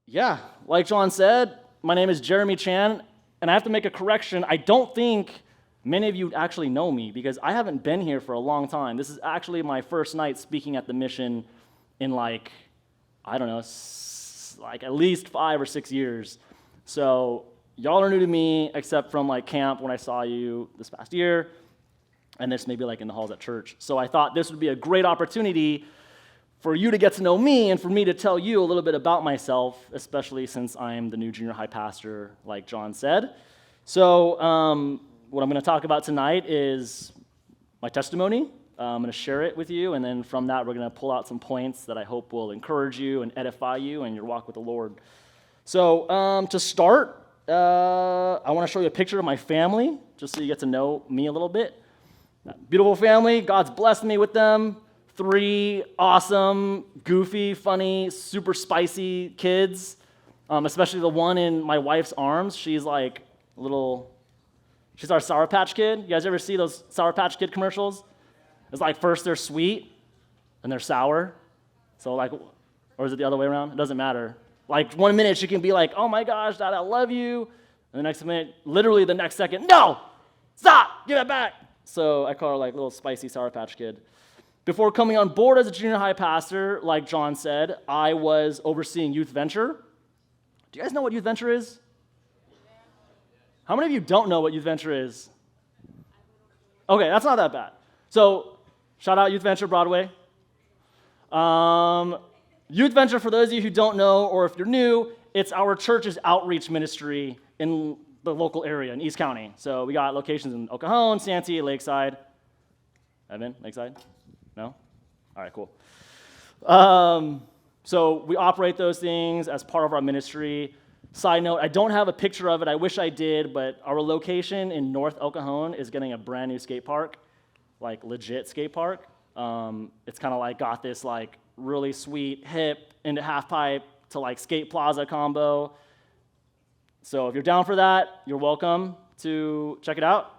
Yeah, like John said, my name is Jeremy Chan, and I have to make a correction. I don't think many of you actually know me because I haven't been here for a long time. This is actually my first night speaking at the mission in I don't know, like at least 5 or 6 years. So y'all are new to me except from camp when I saw you this past year, and this maybe in the halls at church. So I thought this would be a great opportunity for you to get to know me and for me to tell you a little bit about myself, especially since I'm the new junior high pastor, like John said. So what I'm going to talk about tonight is my testimony. I'm going to share it with you, and then from that, we're going to pull out some points that I hope will encourage you and edify you in your walk with the Lord. So to start, I want to show you a picture of my family, just so you get to know me a little bit. Beautiful family. God's blessed me with them. 3 awesome, goofy, funny, super spicy kids, especially the one in my wife's arms. She's she's our Sour Patch Kid. You guys ever see those Sour Patch Kid commercials? It's first they're sweet, and they're sour. So or is it the other way around? It doesn't matter. 1 minute she can be oh my gosh, Dad, I love you. And the next minute, literally the next second, no, stop, give it back. So I call her little spicy Sour Patch Kid. Before coming on board as a junior high pastor, like John said, I was overseeing Youth Venture. Do you guys know what Youth Venture is? How many of you don't know what Youth Venture is? Okay, that's not that bad. So, shout out Youth Venture Broadway. Youth Venture, for those of you who don't know, or if you're new, it's our church's outreach ministry in the local area in East County. So we got locations in El Cajon, Santee, Lakeside. Evan, Lakeside? No? All right, cool. So we operate those things as part of our ministry. Side note, I don't have a picture of it. I wish I did, but our location in North El Cajon is getting a brand new skate park, legit skate park. It's kind of got this really sweet hip into half pipe to skate plaza combo. So if you're down for that, you're welcome to check it out.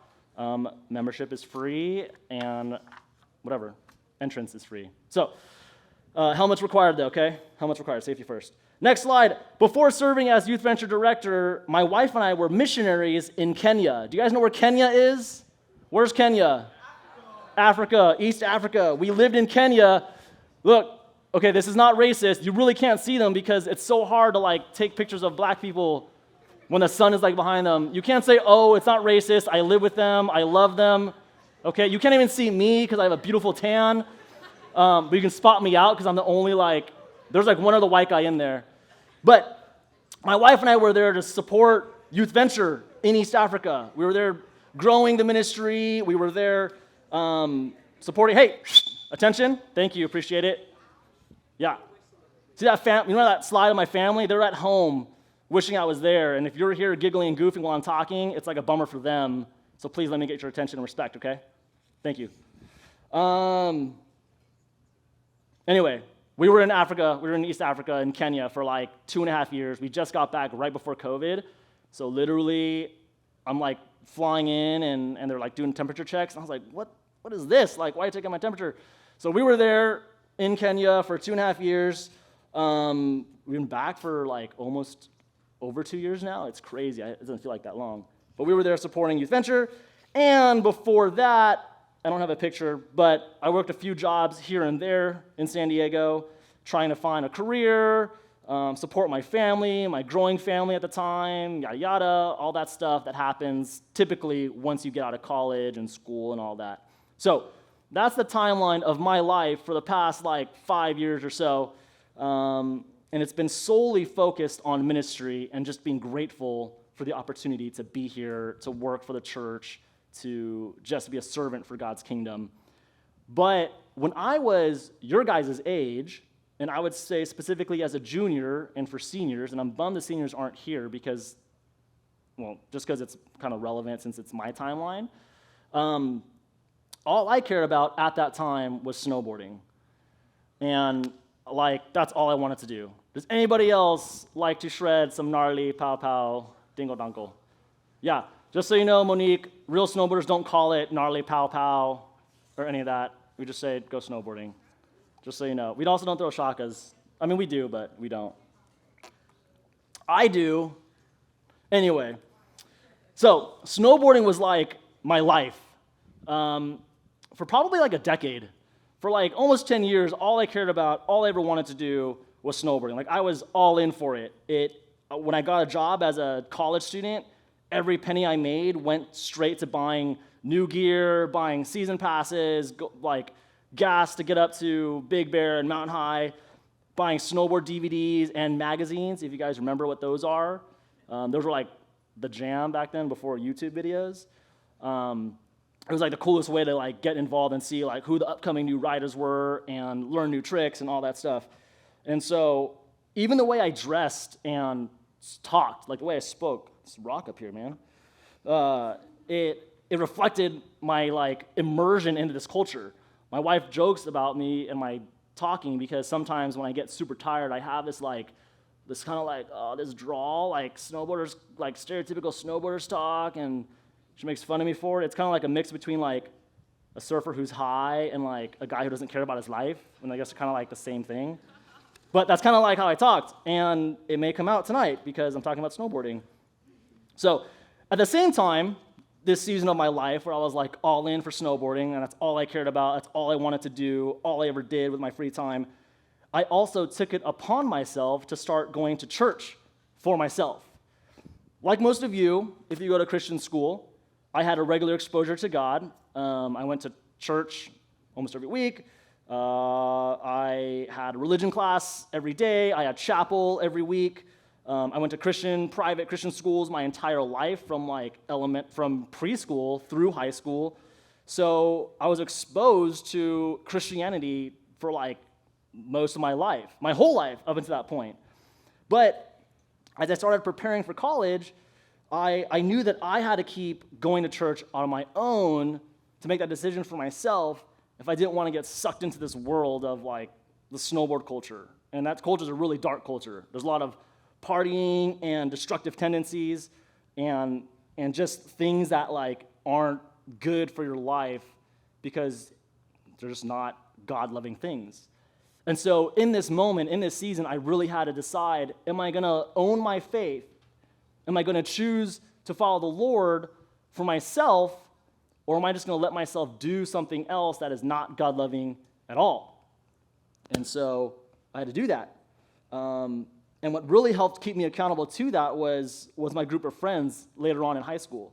Membership is free and whatever. Entrance is free. So, helmets required though, okay? Helmets required, safety first. Next slide. Before serving as Youth Venture Director, my wife and I were missionaries in Kenya. Do you guys know where Kenya is? Where's Kenya? Africa, East Africa. We lived in Kenya. Look, okay, this is not racist. You really can't see them because it's so hard to take pictures of black people when the sun is behind them. You can't say, oh, it's not racist. I live with them. I love them. Okay, you can't even see me because I have a beautiful tan, but you can spot me out because I'm the only there's one other white guy in there. But my wife and I were there to support Youth Venture in East Africa. We were there growing the ministry. We were there supporting, hey, attention, thank you, appreciate it. Yeah, see that you know that slide of my family? They're at home wishing I was there, and if you're here giggling and goofing while I'm talking, it's a bummer for them. So please let me get your attention and respect, okay? Thank you. Anyway, we were in Africa. We were in East Africa, in Kenya, for 2.5 years. We just got back right before COVID. So literally, I'm flying in, and they're doing temperature checks. And I was what is this? Why are you taking my temperature? So we were there in Kenya for 2.5 years. We've been back for almost over 2 years now. It's crazy. It doesn't feel that long. But we were there supporting Youth Venture. And before that, I don't have a picture, but I worked a few jobs here and there in San Diego, trying to find a career, support my family, my growing family at the time, yada yada, all that stuff that happens typically once you get out of college and school and all that. So that's the timeline of my life for the past 5 years or so. And it's been solely focused on ministry and just being grateful for the opportunity to be here, to work for the church, to just be a servant for God's kingdom. But when I was your guys' age, and I would say specifically as a junior and for seniors, and I'm bummed the seniors aren't here because, just because it's kind of relevant since it's my timeline, all I cared about at that time was snowboarding. And that's all I wanted to do. Does anybody else like to shred some gnarly pow-pow dingle-dunkle? Yeah, just so you know, Monique, real snowboarders don't call it gnarly pow-pow or any of that. We just say go snowboarding, just so you know. We also don't throw shakas. I mean, we do, but we don't. I do. Anyway, so snowboarding was like my life for probably like a decade. For like almost 10 years, all I cared about, all I ever wanted to do was snowboarding. Like I was all in for it. When I got a job as a college student, every penny I made went straight to buying new gear, buying season passes, like gas to get up to Big Bear and Mountain High, buying snowboard DVDs and magazines, if you guys remember what those are. Those were like the jam back then before YouTube videos. It was like the coolest way to like get involved and see like who the upcoming new riders were and learn new tricks and all that stuff. And so even the way I dressed and talked, like the way I spoke, it's rock up here, man. It reflected my like immersion into this culture. My wife jokes about me and my talking because sometimes when I get super tired, I have this kind of like this drawl, like snowboarders, like stereotypical snowboarders talk, and she makes fun of me for it. It's kind of like a mix between like a surfer who's high and like a guy who doesn't care about his life, and I guess they're kind of like the same thing. But that's kind of like how I talked, and it may come out tonight because I'm talking about snowboarding. So at the same time, this season of my life where I was like all in for snowboarding, and that's all I cared about, that's all I wanted to do, all I ever did with my free time, I also took it upon myself to start going to church for myself. Like most of you, if you go to Christian school, I had a regular exposure to God. I went to church almost every week. I had a religion class every day. I had chapel every week. I went to private Christian schools my entire life, from preschool through high school. So I was exposed to Christianity for like most of my life, my whole life up until that point. But as I started preparing for college, I knew that I had to keep going to church on my own to make that decision for myself if I didn't want to get sucked into this world of like the snowboard culture. And that culture is a really dark culture. There's a lot of partying and destructive tendencies and just things that like aren't good for your life because they're just not God-loving things. And so in this moment, in this season, I really had to decide, am I going to own my faith? Am I going to choose to follow the Lord for myself, or am I just going to let myself do something else that is not God-loving at all? And so I had to do that. And what really helped keep me accountable to that was my group of friends later on in high school.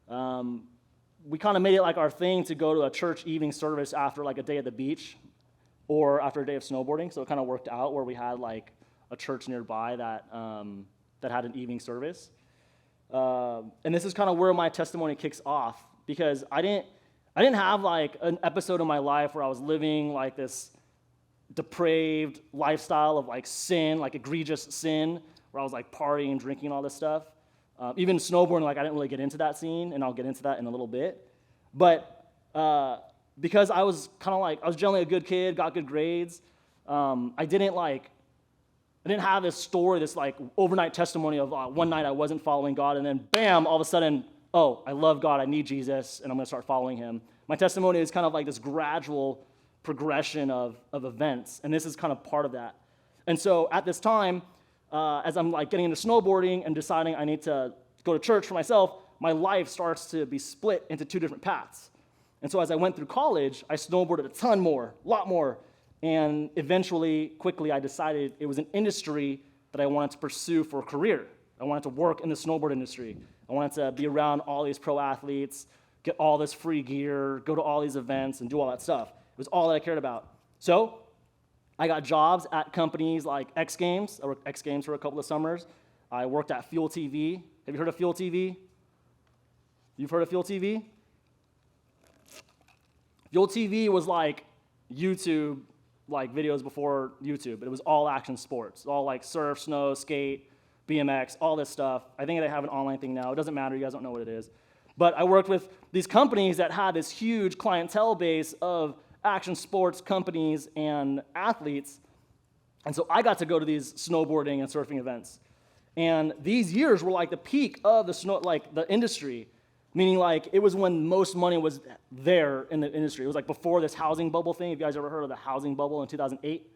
We kind of made it like our thing to go to a church evening service after like a day at the beach or after a day of snowboarding. So it kind of worked out where we had like a church nearby that had an evening service. And this is kind of where my testimony kicks off, because I didn't have like an episode in my life where I was living like this depraved lifestyle of like sin, like egregious sin, where I was like partying, drinking, all this stuff. Even snowboarding, like I didn't really get into that scene, and I'll get into that in a little bit. But because I was generally a good kid, got good grades, I didn't have this story, this like overnight testimony of one night I wasn't following God, and then bam, all of a sudden, oh, I love God, I need Jesus, and I'm going to start following him. My testimony is kind of like this gradual progression of events, and this is kind of part of that. And so at this time, as I'm like getting into snowboarding and deciding I need to go to church for myself, my life starts to be split into two different paths. And so as I went through college, I snowboarded a lot more, and eventually, quickly, I decided it was an industry that I wanted to pursue for a career. I wanted to work in the snowboard industry. I wanted to be around all these pro athletes, get all this free gear, go to all these events, and do all that stuff. It was all that I cared about. So I got jobs at companies like X Games. I worked X Games for a couple of summers. I worked at Fuel TV. Have you heard of Fuel TV? You've heard of Fuel TV? Fuel TV was like YouTube, like videos before YouTube, but it was all action sports, all like surf, snow, skate, BMX, all this stuff. I think they have an online thing now. It doesn't matter. You guys don't know what it is. But I worked with these companies that had this huge clientele base of action sports companies and athletes. And so I got to go to these snowboarding and surfing events. And these years were like the peak of the industry, meaning like it was when most money was there in the industry. It was like before this housing bubble thing. If you guys ever heard of the housing bubble in 2008?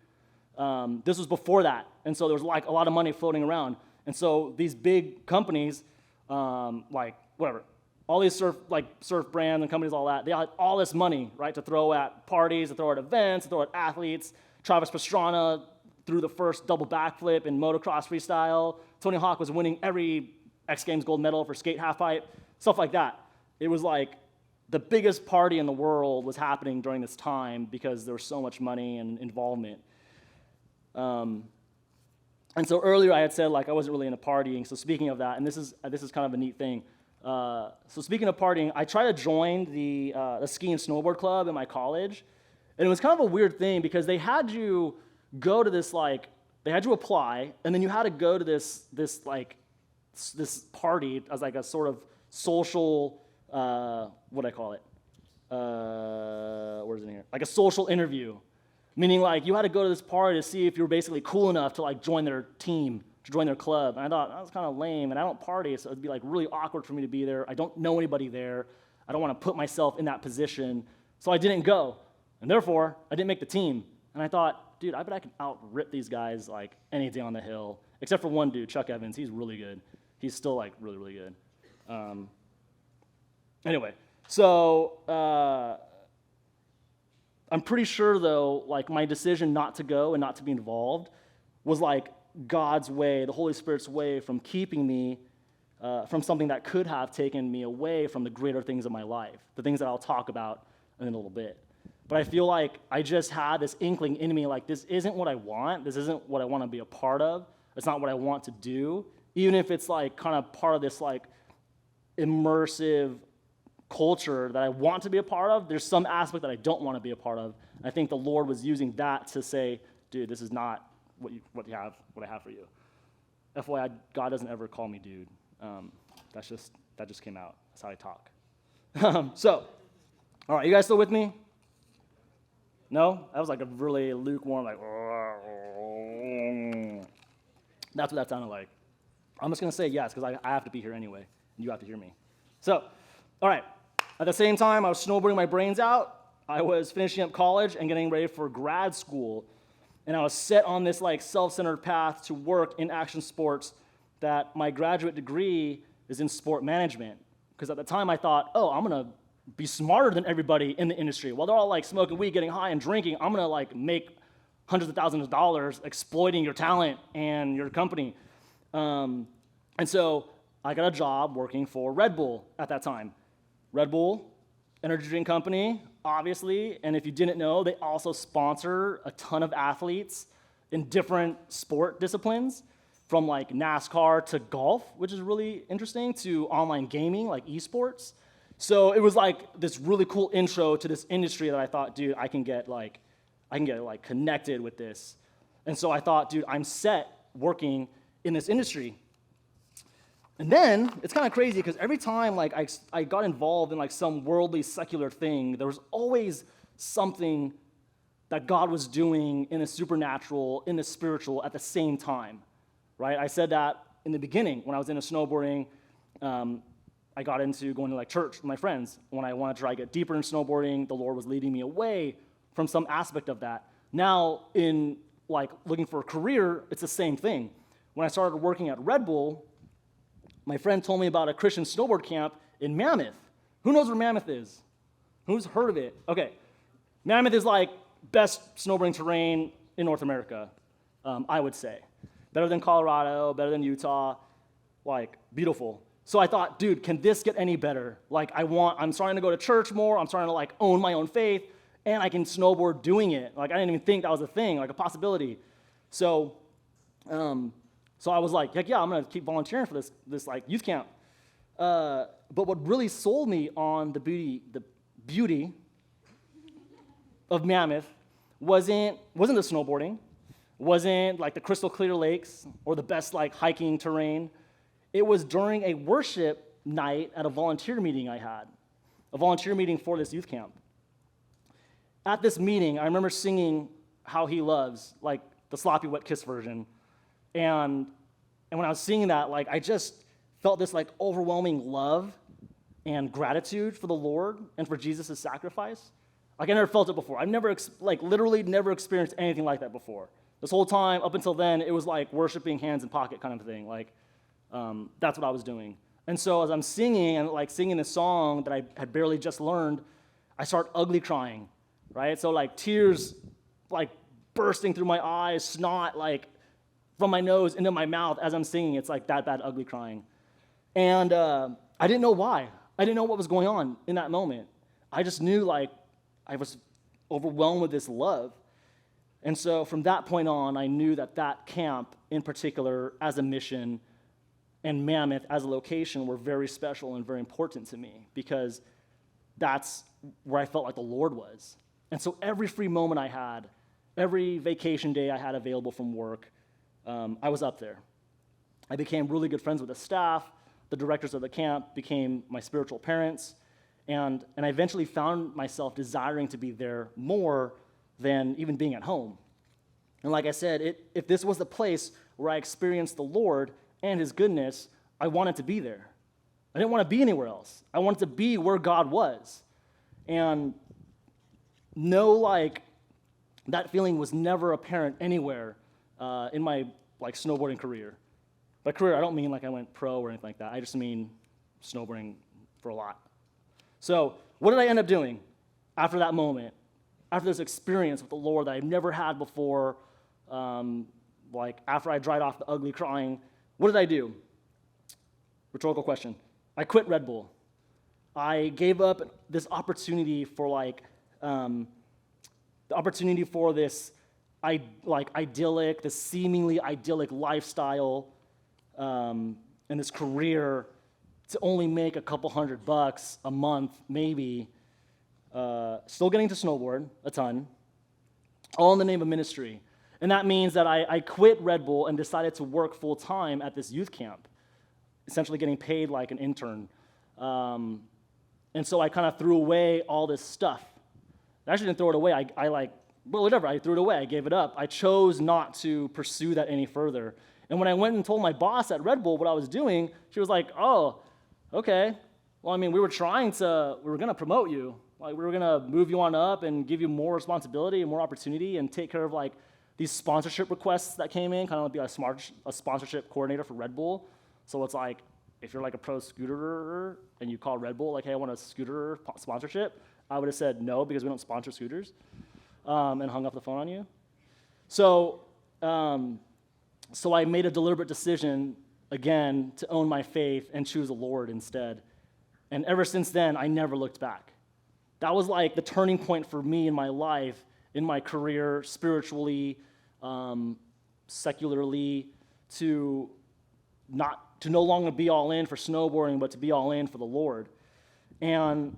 This was before that. And so there was like a lot of money floating around. And so these big companies, like whatever, all these surf brands and companies, all that, they had all this money, right, to throw at parties, to throw at events, to throw at athletes. Travis Pastrana threw the first double backflip in motocross freestyle. Tony Hawk was winning every X Games gold medal for skate halfpipe, stuff like that. It was like the biggest party in the world was happening during this time because there was so much money and involvement. And so earlier I had said like I wasn't really into partying. So speaking of that, and this is kind of a neat thing. So speaking of partying, I tried to join the ski and snowboard club in my college, and it was kind of a weird thing because they had you go to this they had you apply, and then you had to go to this party as like a sort of social what do I call it? Where's it in here? Like a social interview. Meaning, like, you had to go to this party to see if you were basically cool enough to, like, join their team, to join their club. And I thought, that was kind of lame, and I don't party, so it'd be, like, really awkward for me to be there. I don't know anybody there. I don't want to put myself in that position. So I didn't go. And therefore, I didn't make the team. And I thought, dude, I bet I can out-rip these guys, like, any day on the hill. Except for one dude, Chuck Evans. He's really good. He's still, like, really, really good. Anyway, so I'm pretty sure, though, like my decision not to go and not to be involved was like God's way, the Holy Spirit's way from keeping me from something that could have taken me away from the greater things of my life, the things that I'll talk about in a little bit. But I feel like I just had this inkling in me, like this isn't what I want. This isn't what I want to be a part of. It's not what I want to do, even if it's like kind of part of this like immersive culture that I want to be a part of. There's some aspect that I don't want to be a part of. And I think the Lord was using that to say, dude, this is not what I have for you. FYI, God doesn't ever call me dude. That just came out. That's how I talk. So, all right, you guys still with me? No? That was like a really lukewarm, like, that's what that sounded like. I'm just going to say yes, because I have to be here anyway, and you have to hear me. So, all right. At the same time, I was snowboarding my brains out. I was finishing up college and getting ready for grad school. And I was set on this like self-centered path to work in action sports that my graduate degree is in sport management. Because at the time I thought, oh, I'm going to be smarter than everybody in the industry. While they're all like smoking weed, getting high, and drinking, I'm going to like make hundreds of thousands of dollars exploiting your talent and your company. And so I got a job working for Red Bull at that time. Red Bull, energy drink company, obviously, and if you didn't know, they also sponsor a ton of athletes in different sport disciplines, from like NASCAR to golf, which is really interesting, to online gaming, like esports. So it was like this really cool intro to this industry that I thought, dude, I can get connected with this. And so I thought, dude, I'm set working in this industry. And then, it's kind of crazy because every time like I got involved in like some worldly secular thing, there was always something that God was doing in the supernatural, in the spiritual at the same time, right? I said that in the beginning when I was into snowboarding. I got into going to like church with my friends. When I wanted to try to get deeper in snowboarding, the Lord was leading me away from some aspect of that. Now, in like looking for a career, it's the same thing. When I started working at Red Bull, my friend told me about a Christian snowboard camp in Mammoth. Who knows where Mammoth is? Who's heard of it? Okay. Mammoth is like best snowboarding terrain in North America, I would say. Better than Colorado, better than Utah, like beautiful. So I thought, dude, can this get any better? Like I'm starting to go to church more, I'm starting to like own my own faith, and I can snowboard doing it. Like I didn't even think that was a thing, like a possibility. So I was like, heck yeah, I'm gonna keep volunteering for this like youth camp. But what really sold me on the beauty of Mammoth wasn't the snowboarding, wasn't like the crystal clear lakes or the best like hiking terrain. It was during a worship night at a volunteer meeting I had, a volunteer meeting for this youth camp. At this meeting, I remember singing How He Loves, like the sloppy wet kiss version. And when I was singing that, like I just felt this like overwhelming love and gratitude for the Lord and for Jesus' sacrifice. Like I never felt it before. I've never, literally never experienced anything like that before. This whole time, up until then, it was like worshiping hands in pocket kind of thing. Like, that's what I was doing. And so as I'm singing and like singing this song that I had barely just learned, I start ugly crying, right? So like tears like bursting through my eyes, snot like from my nose into my mouth as I'm singing. It's like that bad ugly crying. And I didn't know why. I didn't know what was going on in that moment. I just knew like I was overwhelmed with this love. And so from that point on, I knew that that camp in particular as a mission and Mammoth as a location were very special and very important to me because that's where I felt like the Lord was. And so every free moment I had, every vacation day I had available from work, I was up there. I became really good friends with the staff. The directors of the camp became my spiritual parents. And I eventually found myself desiring to be there more than even being at home. And like I said, if this was the place where I experienced the Lord and his goodness, I wanted to be there. I didn't want to be anywhere else. I wanted to be where God was. And no, like, that feeling was never apparent anywhere in my, like, snowboarding career. By career, I don't mean like I went pro or anything like that. I just mean snowboarding for a lot. So what did I end up doing after that moment, after this experience with the Lord that I've never had before, like after I dried off the ugly crying? What did I do? Rhetorical question. I quit Red Bull. I gave up this opportunity for like, the opportunity for this idyllic, this seemingly idyllic lifestyle and this career to only make a couple $100 a month, maybe, still getting to snowboard a ton, all in the name of ministry. And that means that I quit Red Bull and decided to work full-time at this youth camp, essentially getting paid like an intern. And so I kind of threw away all this stuff. I actually didn't throw it away. I threw it away. I gave it up. I chose not to pursue that any further. And when I went and told my boss at Red Bull what I was doing, she was like, oh, okay. Well, I mean, we were going to promote you. Like, we were going to move you on up and give you more responsibility and more opportunity and take care of, like, these sponsorship requests that came in, kind of be a sponsorship coordinator for Red Bull. So it's like, if you're like a pro scooterer and you call Red Bull, like, hey, I want a scooter sponsorship, I would have said no because we don't sponsor scooters, and hung up the phone on you. So I made a deliberate decision, again, to own my faith and choose the Lord instead. And ever since then, I never looked back. That was like the turning point for me in my life, in my career, spiritually, secularly, to no longer be all in for snowboarding, but to be all in for the Lord. And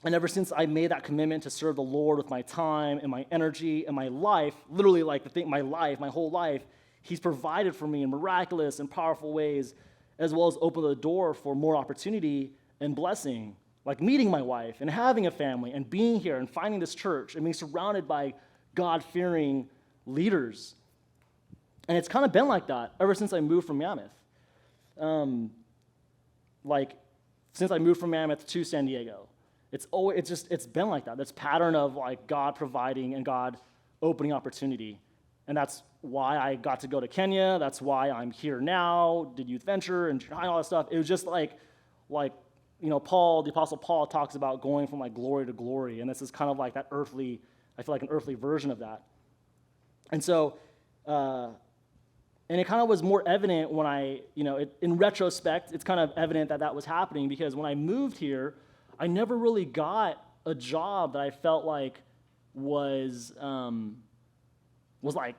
ever since I made that commitment to serve the Lord with my time and my energy and my life, literally like my whole life, he's provided for me in miraculous and powerful ways, as well as opened the door for more opportunity and blessing, like meeting my wife and having a family and being here and finding this church and being surrounded by God-fearing leaders. And it's kind of been like that ever since I moved from Mammoth. Since I moved from Mammoth to San Diego, it's been like that. This pattern of like God providing and God opening opportunity. And that's why I got to go to Kenya. That's why I'm here now, did Youth Venture and all that stuff. It was just like, the Apostle Paul talks about going from like glory to glory. And this is kind of like that earthly, I feel like an earthly version of that. And so, and it kind of was more evident when in retrospect, it's kind of evident that was happening because when I moved here, I never really got a job that I felt like was like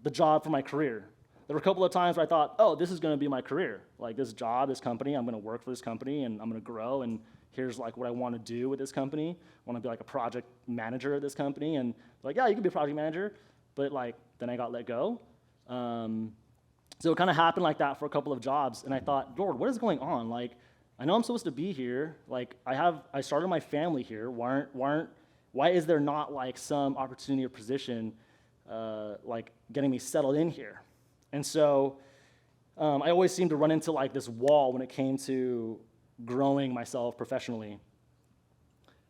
the job for my career. There were a couple of times where I thought, oh, this is going to be my career. Like this job, this company, I'm going to work for this company and I'm going to grow and here's like what I want to do with this company. I want to be like a project manager at this company and like, yeah, you can be a project manager, but like then I got let go. So it kind of happened like that for a couple of jobs and I thought, Lord, what is going on? Like, I know I'm supposed to be here. Like I started my family here. Why is there not like some opportunity or position like getting me settled in here? And so I always seemed to run into like this wall when it came to growing myself professionally.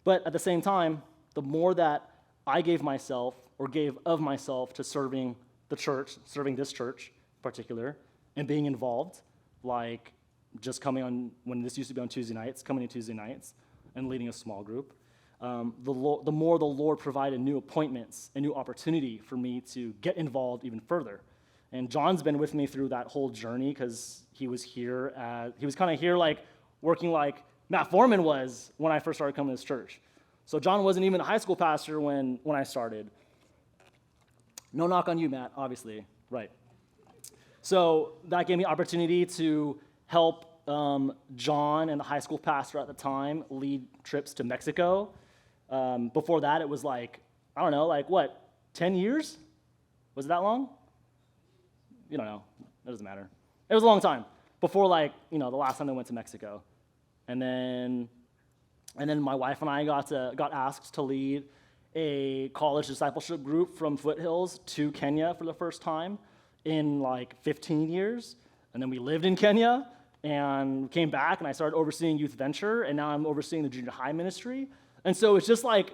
But at the same time, the more that I gave myself or gave of myself to serving the church, serving this church in particular, and being involved, like just coming on, when this used to be on Tuesday nights, coming to Tuesday nights and leading a small group. The more the Lord provided new appointments and new opportunity for me to get involved even further. And John's been with me through that whole journey because he was kind of here like working like Matt Foreman was when I first started coming to this church. So John wasn't even a high school pastor when I started. No knock on you, Matt, obviously, right. So that gave me opportunity to help John and the high school pastor at the time lead trips to Mexico. Before that, it was like, I don't know, like what, 10 years? Was it that long? You don't know. It doesn't matter. It was a long time before, like, the last time they went to Mexico. And then my wife and I got asked to lead a college discipleship group from Foothills to Kenya for the first time in like 15 years. And then we lived in Kenya and came back, and I started overseeing Youth Venture, and now I'm overseeing the junior high ministry. And so it's just like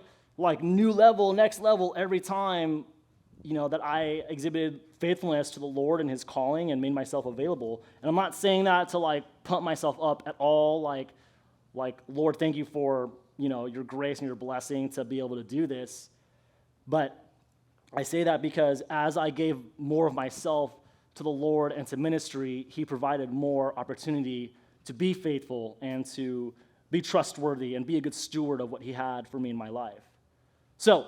new level, next level every time, that I exhibited faithfulness to the Lord and his calling and made myself available. And I'm not saying that to like pump myself up at all, like Lord, thank you for, your grace and your blessing to be able to do this. But I say that because as I gave more of myself to the Lord and to ministry, he provided more opportunity to be faithful and to be trustworthy and be a good steward of what he had for me in my life. So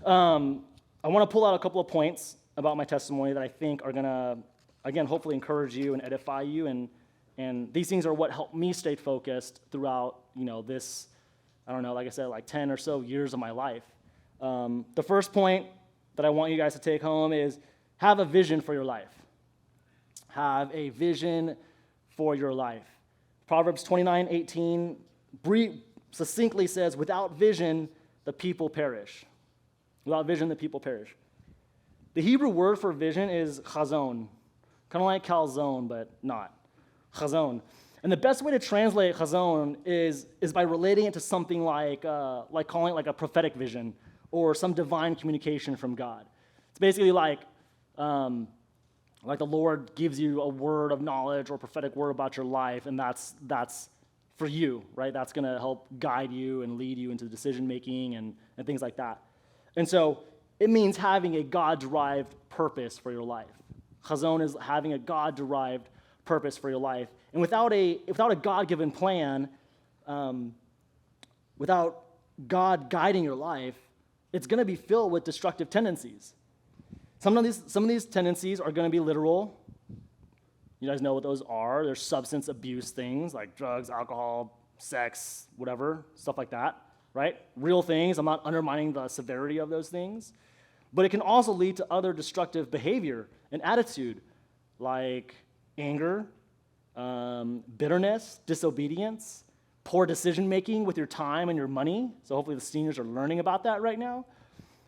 I want to pull out a couple of points about my testimony that I think are going to, again, hopefully encourage you and edify you. And these things are what helped me stay focused throughout, this, I don't know, like I said, like 10 or so years of my life. The first point that I want you guys to take home is have a vision for your life. Have a vision for your life. Proverbs 29:18 succinctly says, without vision, the people perish. Without vision, the people perish. The Hebrew word for vision is chazon, kind of like calzone, but not. Chazon. And the best way to translate chazon is by relating it to something like calling it like a prophetic vision or some divine communication from God. It's basically like the Lord gives you a word of knowledge or prophetic word about your life, and that's for you, right? That's going to help guide you and lead you into decision making and things like that. And so it means having a God-derived purpose for your life. Chazon is having a God-derived purpose for your life. And without a God-given plan, without God guiding your life, it's going to be filled with destructive tendencies. Some of these tendencies are going to be literal. You guys know what those are. There's substance abuse things like drugs, alcohol, sex, whatever, stuff like that, right? Real things. I'm not undermining the severity of those things. But it can also lead to other destructive behavior and attitude like anger, bitterness, disobedience, poor decision-making with your time and your money. So hopefully the seniors are learning about that right now.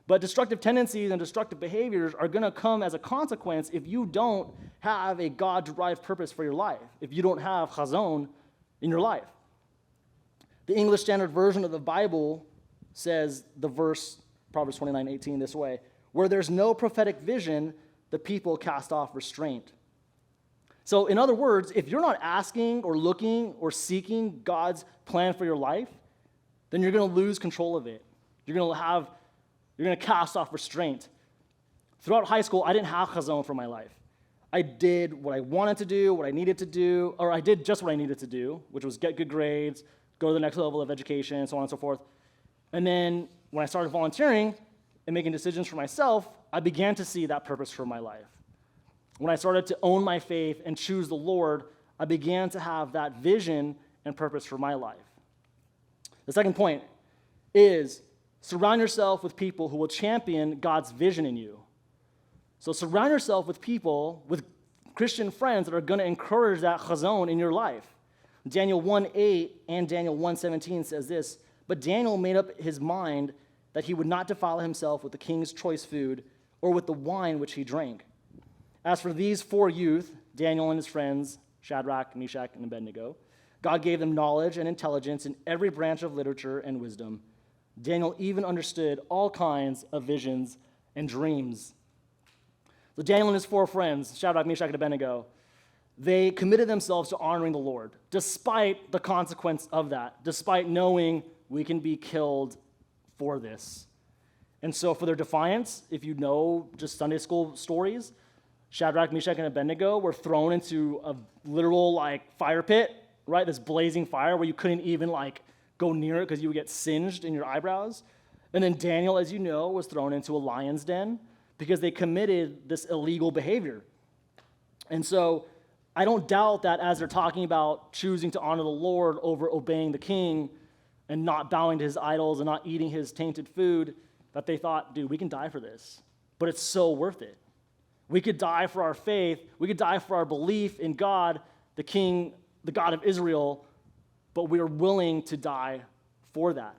But destructive tendencies and destructive behaviors are going to come as a consequence if you don't have a God-derived purpose for your life, if you don't have chazon in your life. The English Standard Version of the Bible says the verse, Proverbs 29:18, this way, where there's no prophetic vision, the people cast off restraint. So in other words, if you're not asking or looking or seeking God's plan for your life, then you're going to lose control of it. You're going to cast off restraint. Throughout high school, I didn't have chazon for my life. I did what I wanted to do, what I needed to do, or I did just what I needed to do, which was get good grades, go to the next level of education, so on and so forth. And then when I started volunteering and making decisions for myself, I began to see that purpose for my life. When I started to own my faith and choose the Lord, I began to have that vision and purpose for my life. The second point is surround yourself with people who will champion God's vision in you. So surround yourself with people, with Christian friends that are going to encourage that chazon in your life. Daniel 1:8 and Daniel 1:17 says this, but Daniel made up his mind that he would not defile himself with the king's choice food or with the wine which he drank. As for these four youth, Daniel and his friends, Shadrach, Meshach, and Abednego, God gave them knowledge and intelligence in every branch of literature and wisdom. Daniel even understood all kinds of visions and dreams. So Daniel and his 4 friends, Shadrach, Meshach, and Abednego, they committed themselves to honoring the Lord, despite the consequence of that, despite knowing we can be killed for this. And so for their defiance, if you know just Sunday school stories, Shadrach, Meshach, and Abednego were thrown into a literal fire pit, right? This blazing fire where you couldn't even go near it because you would get singed in your eyebrows. And then Daniel, as you know, was thrown into a lion's den because they committed this illegal behavior. And so I don't doubt that as they're talking about choosing to honor the Lord over obeying the king and not bowing to his idols and not eating his tainted food, that they thought, dude, we can die for this, but it's so worth it. We could die for our faith. We could die for our belief in God, the King, the God of Israel, but we are willing to die for that.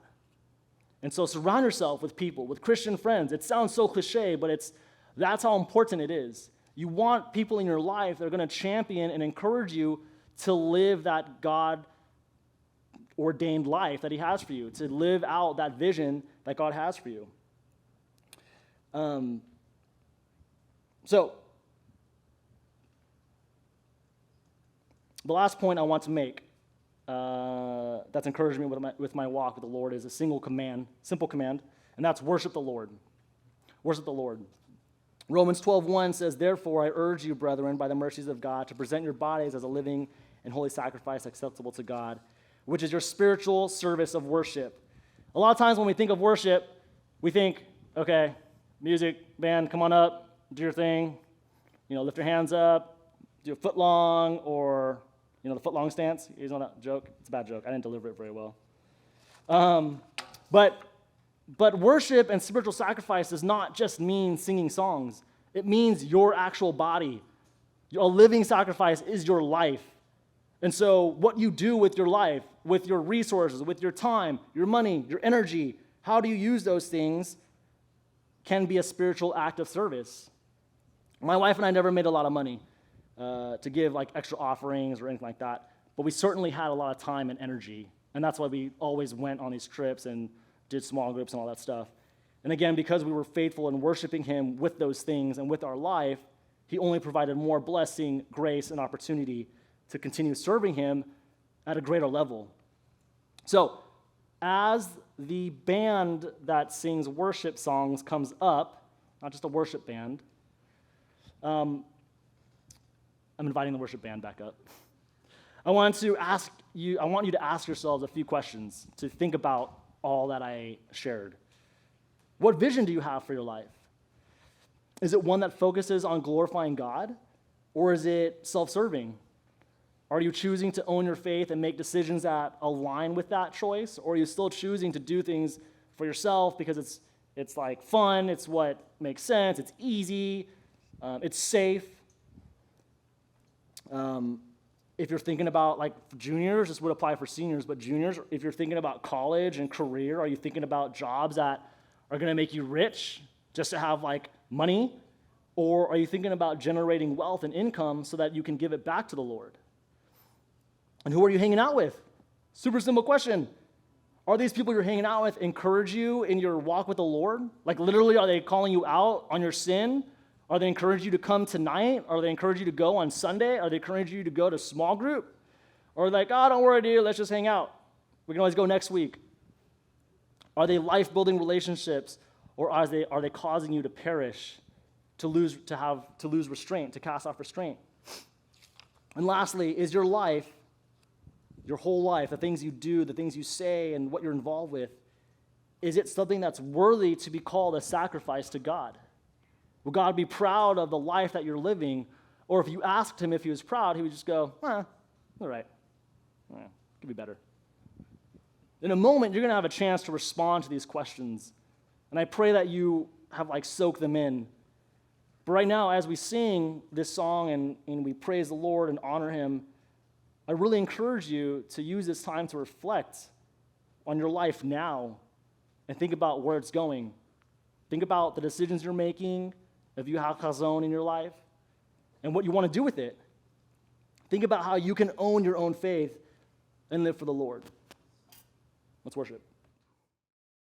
And so surround yourself with people, with Christian friends. It sounds so cliche, but that's how important it is. You want people in your life that are going to champion and encourage you to live that God-ordained life that he has for you, to live out that vision that God has for you. So, the last point I want to make that's encouraged me with my walk with the Lord is a simple command, and that's worship the Lord. Worship the Lord. Romans 12:1 says, "Therefore I urge you, brethren, by the mercies of God, to present your bodies as a living and holy sacrifice acceptable to God, which is your spiritual service of worship." A lot of times when we think of worship, we think, okay, music, band, come on up, do your thing, lift your hands up, do a foot long, or, the foot long stance. You know that joke? It's a bad joke. I didn't deliver it very well. But worship and spiritual sacrifice does not just mean singing songs. It means your actual body. A living sacrifice is your life. And so what you do with your life, with your resources, with your time, your money, your energy, how do you use those things can be a spiritual act of service. My wife and I never made a lot of money to give extra offerings or anything like that, but we certainly had a lot of time and energy, and that's why we always went on these trips and did small groups and all that stuff. And again, because we were faithful in worshiping him with those things and with our life, he only provided more blessing, grace, and opportunity to continue serving him at a greater level. So, as the band that sings worship songs comes up, not just a worship band, I'm inviting the worship band back up. I want you to ask yourselves a few questions to think about all that I shared. What vision do you have for your life? Is it one that focuses on glorifying God, or is it self-serving? Are you choosing to own your faith and make decisions that align with that choice, or are you still choosing to do things for yourself because it's fun, it's what makes sense, it's easy, it's safe? If you're thinking about juniors, this would apply for seniors, but juniors, if you're thinking about college and career, are you thinking about jobs that are going to make you rich just to have money? Or are you thinking about generating wealth and income so that you can give it back to the Lord? And who are you hanging out with? Super simple question. Are these people you're hanging out with encourage you in your walk with the Lord? Literally, are they calling you out on your sin? Are they encouraging you to come tonight? Are they encouraging you to go on Sunday? Are they encouraging you to go to small group? Or oh, don't worry, dude, let's just hang out. We can always go next week. Are they life-building relationships, or are they causing you to perish, to lose restraint, to cast off restraint? And lastly, is your life, your whole life, the things you do, the things you say, and what you're involved with, is it something that's worthy to be called a sacrifice to God? Will God be proud of the life that you're living? Or if you asked him if he was proud, he would just go, all right. Could be better. In a moment, you're going to have a chance to respond to these questions. And I pray that you have soaked them in. But right now, as we sing this song and we praise the Lord and honor him, I really encourage you to use this time to reflect on your life now and think about where it's going. Think about the decisions you're making, if you have chazon in your life, and what you want to do with it. Think about how you can own your own faith and live for the Lord. Let's worship.